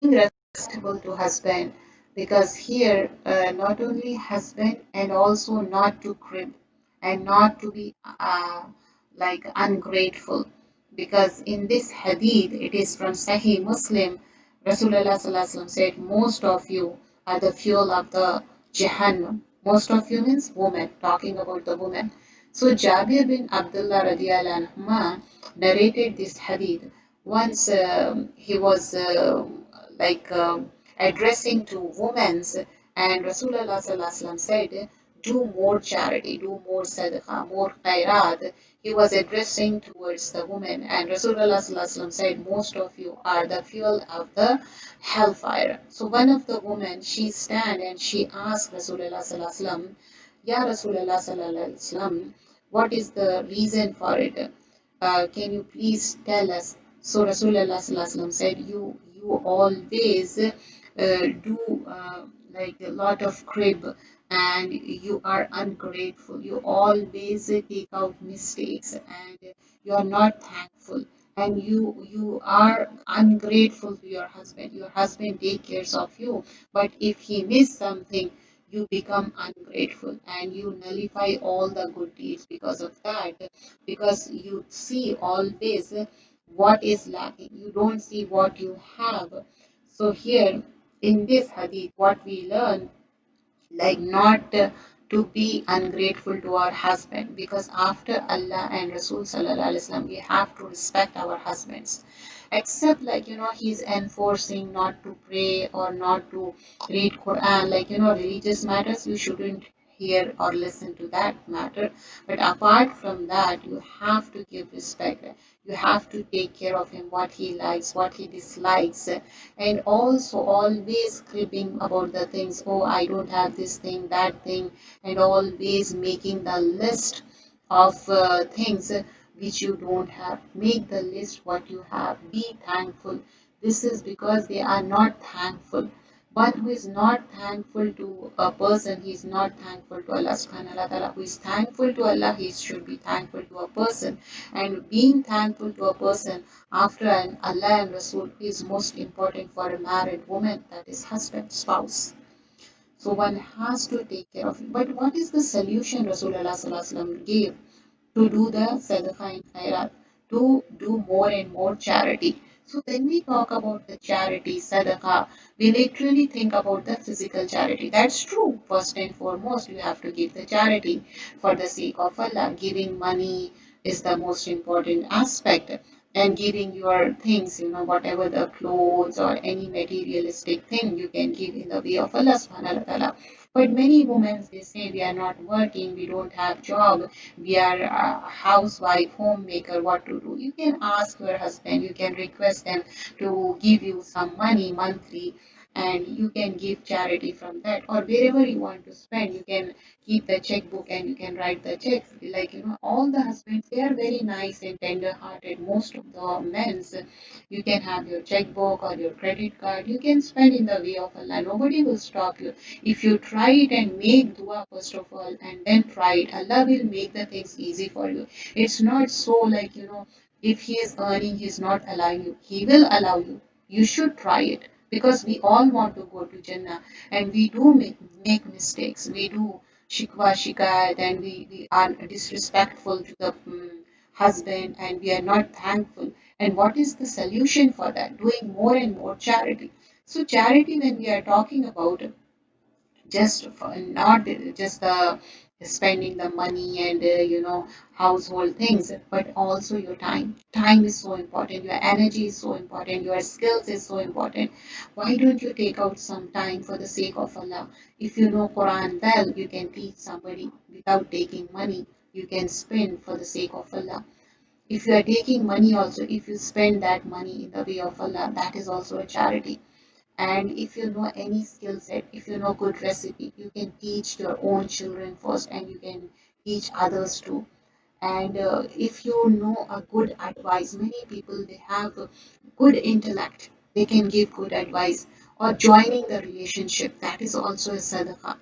being respectable to husband, because here not only husband and also not to crib and not to be like ungrateful, because in this hadith, it is from Sahih Muslim, Rasulullah Sallallahu Alaihi Wasallam said, most of you are the fuel of the Jehannam. Most of you means women, talking about the women. So Jabir bin Abdullah radiallahu anhuma narrated this hadith. Once he was like addressing to women, and Rasulullah Sallallahu Alaihi Wasallam said, do more charity, do more sadaqah, more khairat. He was addressing towards the women, and Rasulullah Sallallahu Alaihi Wasallam said, most of you are the fuel of the hellfire. So one of the women, she stand and she asked Rasulullah Sallallahu Alaihi Wasallam, Ya Rasulullah Sallallahu Alaihi Wasallam, what is the reason for it? Can you please tell us? So Rasulullah Sallallahu Alaihi Wasallam said, you always do like a lot of crib, and you are ungrateful. You always take out mistakes, and you are not thankful, and you are ungrateful to your husband. Your husband take cares of you, but if he miss something, you become ungrateful and you nullify all the good deeds because of that, because you see always what is lacking, you don't see what you have. So here in this hadith, what we learn, like not to be ungrateful to our husband, because after Allah and Rasul Sallallahu Alaihi Wasallam, we have to respect our husbands. Except like he's enforcing not to pray or not to read Quran, like religious matters, you shouldn't hear or listen to that matter. But apart from that, you have to give respect. You have to take care of him, what he likes, what he dislikes, and also always cribbing about the things. Oh, I don't have this thing, that thing, and always making the list of things which you don't have. Make the list what you have. Be thankful. This is because they are not thankful. One who is not thankful to a person, he is not thankful to Allah subhanahu wa ta'ala. Who is thankful to Allah, he should be thankful to a person. And being thankful to a person after an Allah and Rasul is most important for a married woman, that is husband, spouse. So one has to take care of it. But what is the solution Rasulullah Sallallahu Alaihi Wasallam gave? To do the sadaqah and khairat, to do more and more charity. So when we talk about the charity, sadaqah, we literally think about the physical charity. That's true. First and foremost, you have to give the charity for the sake of Allah. Giving money is the most important aspect. And giving your things, whatever the clothes or any materialistic thing you can give in the way of Allah subhanahu wa ta'ala. But many women, they say we are not working, we don't have job, we are a housewife, homemaker, what to do. You can ask your husband, you can request them to give you some money monthly, and you can give charity from that, or wherever you want to spend, you can keep the checkbook and you can write the check. Like all the husbands, they are very nice and tender hearted. Most of the men's, you can have your checkbook or your credit card, you can spend in the way of Allah. Nobody will stop you. If you try it and make dua first of all and then try it, Allah will make the things easy for you. It's not so like, if He is earning, He's not allowing you. He will allow you. You should try it, because we all want to go to Jannah, and we do make mistakes. We do shikwa shikayat, and we are disrespectful to the husband, and we are not thankful. And what is the solution for that? Doing more and more charity. So charity, when we are talking about, just for, not just spending the money and household things, but also your time is so important, your energy is so important, your skills is so important. Why don't you take out some time for the sake of Allah? If you know Quran well, you can teach somebody without taking money. You can spend for the sake of Allah. If you are taking money also, if you spend that money in the way of Allah, that is also a charity. And if you know any skill set, if you know good recipe, you can teach your own children first, and you can teach others too. And if you know a good advice, many people, they have a good intellect, they can give good advice. Or joining the relationship, that is also a sadaqah.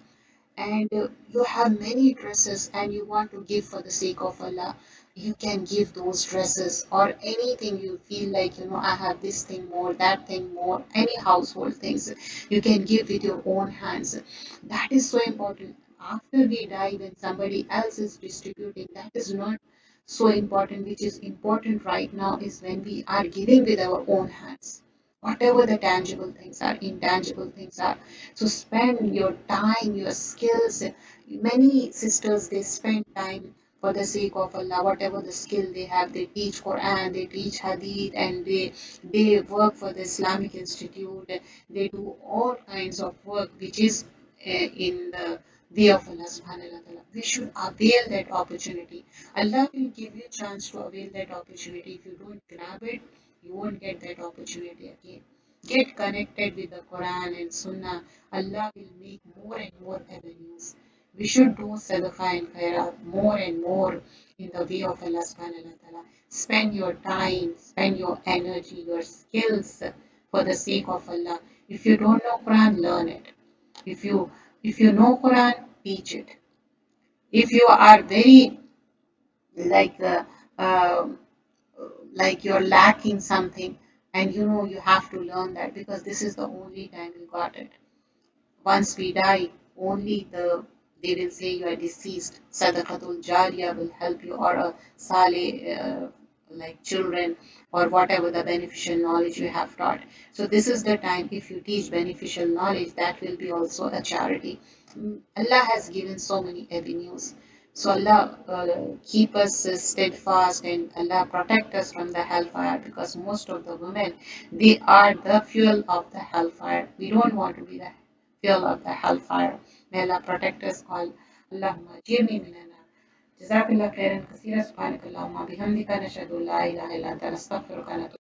And you have many dresses and you want to give for the sake of Allah, you can give those dresses or anything you feel like, I have this thing more, that thing more, any household things you can give with your own hands. That is so important. After we die, when somebody else is distributing, that is not so important. Which is important right now is when we are giving with our own hands. Whatever the tangible things are, intangible things are. So spend your time, your skills. Many sisters, they spend time for the sake of Allah, whatever the skill they have, they teach Quran, they teach Hadith, and they work for the Islamic Institute. They do all kinds of work which is in the way of Allah subhanahu wa ta'ala. We should avail that opportunity. Allah will give you chance to avail that opportunity. If you don't grab it, you won't get that opportunity again. Get connected with the Quran and Sunnah. Allah will make more and more avenues. We should do sadaqah and khairat more and more in the way of Allah subhanahu wa ta'ala. Spend your time, spend your energy, your skills for the sake of Allah. If you don't know Quran, learn it. If you if you know Quran, teach it. If you are very like uh, like you're lacking something, and you have to learn that, because this is the only time you got it. Once we die, only they will say you are deceased. Sadaqatul Jariyah will help you, or a Saleh, like children, or whatever the beneficial knowledge you have taught. So this is the time, if you teach beneficial knowledge, that will be also a charity. Allah has given so many avenues. So Allah keep us steadfast, and Allah protect us from the hellfire, because most of the women, they are the fuel of the hellfire. We don't want to be the fuel of the hellfire. May Allah protect us all. Allahumma jirni minana. جزاك الله خيرا كثيرا سبحانك اللهم وبحمدك نشهد أن لا إله إلا أنت نستغفرك ونتوب